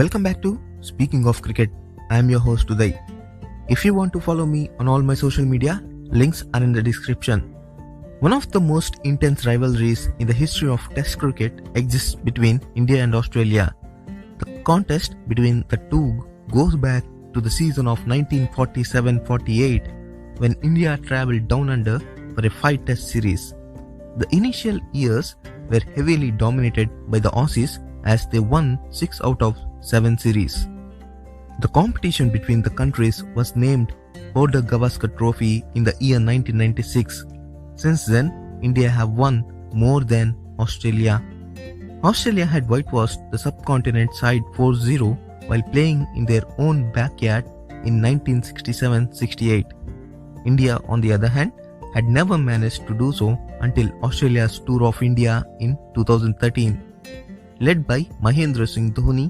Welcome back to Speaking of Cricket. I am your host Uday. If you want to follow me on all my social media, links are in the description. One of the most intense rivalries in the history of Test cricket exists between India and Australia. The contest between the two goes back to the season of 1947-48 when India travelled down under for a 5-test series. The initial years were heavily dominated by the Aussies as they won 6 out of 7 series. The competition between the countries was named Border Gavaskar Trophy in the year 1996. Since then, India have won more than Australia. Australia had whitewashed the subcontinent side 4-0 while playing in their own backyard in 1967-68. India, on the other hand, had never managed to do so until Australia's tour of India in 2013. Led by Mahendra Singh Dhoni,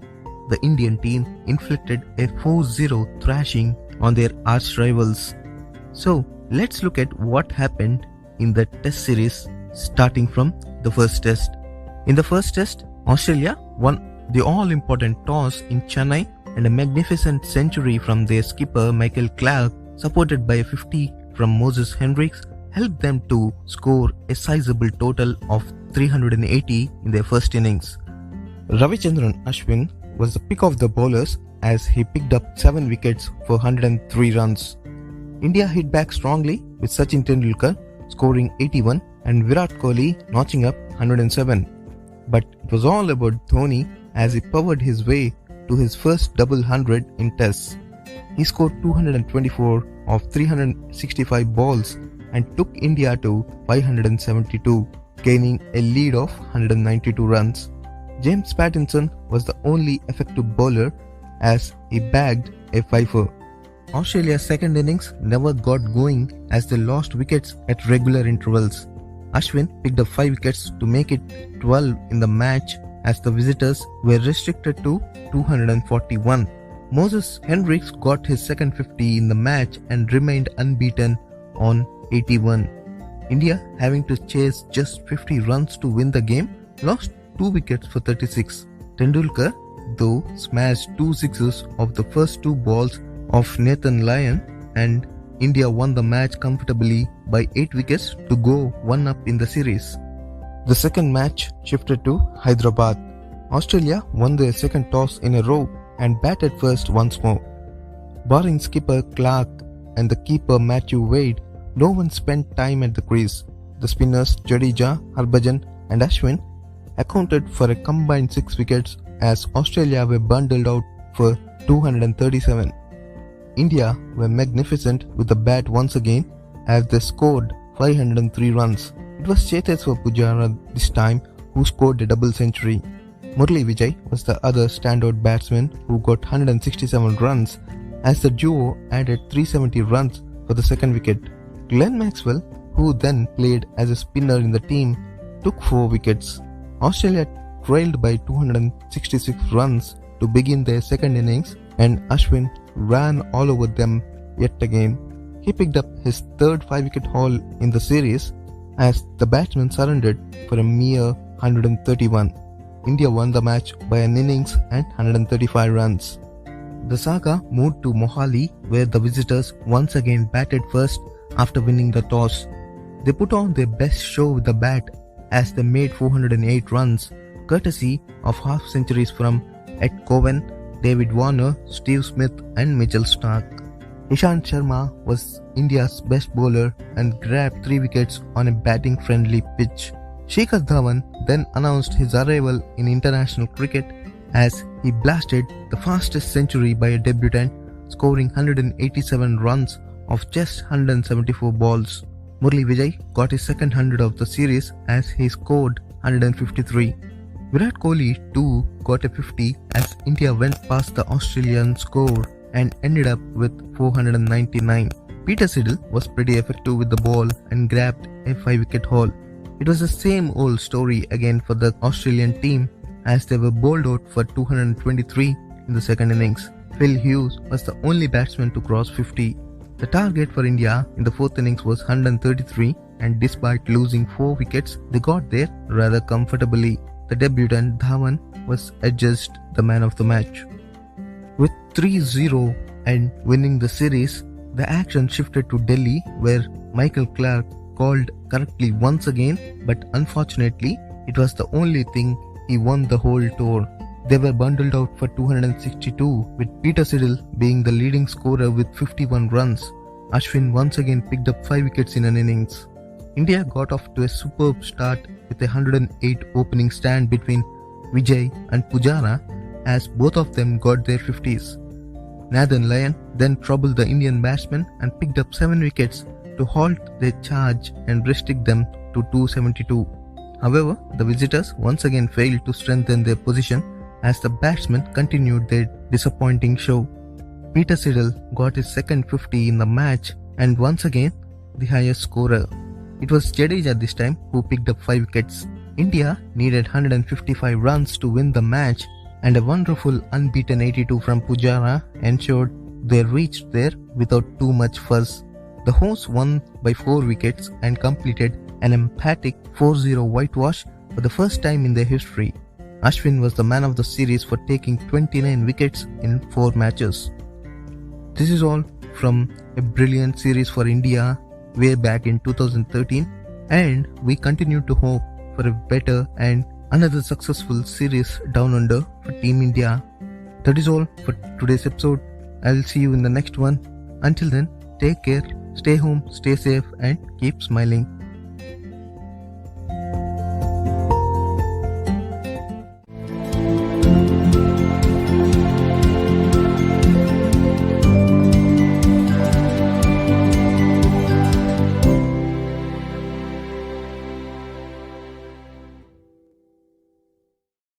the Indian team inflicted a 4-0 thrashing on their arch rivals. So, let's look at what happened in the test series starting from the first test. In the first test, Australia won the all-important toss in Chennai, and a magnificent century from their skipper Michael Clarke, supported by a 50 from Moses Henricks, helped them to score a sizable total of 380 in their first innings. Ravichandran Ashwin was the pick of the bowlers as he picked up 7 wickets for 103 runs. India hit back strongly with Sachin Tendulkar scoring 81 and Virat Kohli notching up 107. But it was all about Dhoni as he powered his way to his first double hundred in tests. He scored 224 of 365 balls and took India to 572, gaining a lead of 192 runs. James Pattinson was the only effective bowler as he bagged a fifer. Australia's second innings never got going as they lost wickets at regular intervals. Ashwin picked up 5 wickets to make it 12 in the match as the visitors were restricted to 241. Moses Henricks got his second 50 in the match and remained unbeaten on 81. India, having to chase just 50 runs to win the game, lost 2 wickets for 36. Tendulkar, though, smashed 2 sixes of the first 2 balls of Nathan Lyon, and India won the match comfortably by 8 wickets to go 1 up in the series. The second match shifted to Hyderabad. Australia won their second toss in a row and batted first once more. Barring skipper Clarke and the keeper Matthew Wade, no one spent time at the crease. The spinners Jadeja, Harbhajan and Ashwin accounted for a combined 6 wickets as Australia were bundled out for 237. India were magnificent with the bat once again as they scored 503 runs. It was Cheteshwar Pujara this time who scored a double century. Murali Vijay was the other standout batsman who got 167 runs as the duo added 370 runs for the second wicket. Glenn Maxwell, who then played as a spinner in the team, took 4 wickets. Australia trailed by 266 runs to begin their second innings and Ashwin ran all over them yet again. He picked up his third 5-wicket haul in the series as the batsman surrendered for a mere 131. India won the match by an innings and 135 runs. The saga moved to Mohali where the visitors once again batted first after winning the toss. They put on their best show with the bat as they made 408 runs, courtesy of half centuries from Ed Cowan, David Warner, Steve Smith and Mitchell Starc. Ishant Sharma was India's best bowler and grabbed 3 wickets on a batting-friendly pitch. Shikhar Dhawan then announced his arrival in international cricket as he blasted the fastest century by a debutant, scoring 187 runs of just 174 balls. Murali Vijay got his second 100 of the series as he scored 153. Virat Kohli too got a 50 as India went past the Australian score and ended up with 499. Peter Siddle was pretty effective with the ball and grabbed a 5-wicket haul. It was the same old story again for the Australian team as they were bowled out for 223 in the second innings. Phil Hughes was the only batsman to cross 50. The target for India in the fourth innings was 133 and despite losing 4 wickets, they got there rather comfortably. The debutant Dhawan was adjudged the man of the match. 3-0 and winning the series, the action shifted to Delhi where Michael Clark called correctly once again, but unfortunately it was the only thing he won the whole tour. They were bundled out for 262 with Peter Siddle being the leading scorer with 51 runs. Ashwin once again picked up 5 wickets in an innings. India got off to a superb start with a 108 opening stand between Vijay and Pujara as both of them got their 50s. Nathan Lyon then troubled the Indian batsmen and picked up 7 wickets to halt their charge and restrict them to 272. However, the visitors once again failed to strengthen their position as the batsmen continued their disappointing show. Peter Siddle got his second 50 in the match and once again the highest scorer. It was Jadeja this time who picked up 5 wickets. India needed 155 runs to win the match and a wonderful unbeaten 82 from Pujara ensured they reached there without too much fuss. The hosts won by 4 wickets and completed an emphatic 4-0 whitewash for the first time in their history. Ashwin was the man of the series for taking 29 wickets in 4 matches. This is all from a brilliant series for India way back in 2013, and we continue to hope for a better and another successful series down under for Team India. That is all for today's episode. I will see you in the next one. Until then, take care, stay home, stay safe and keep smiling.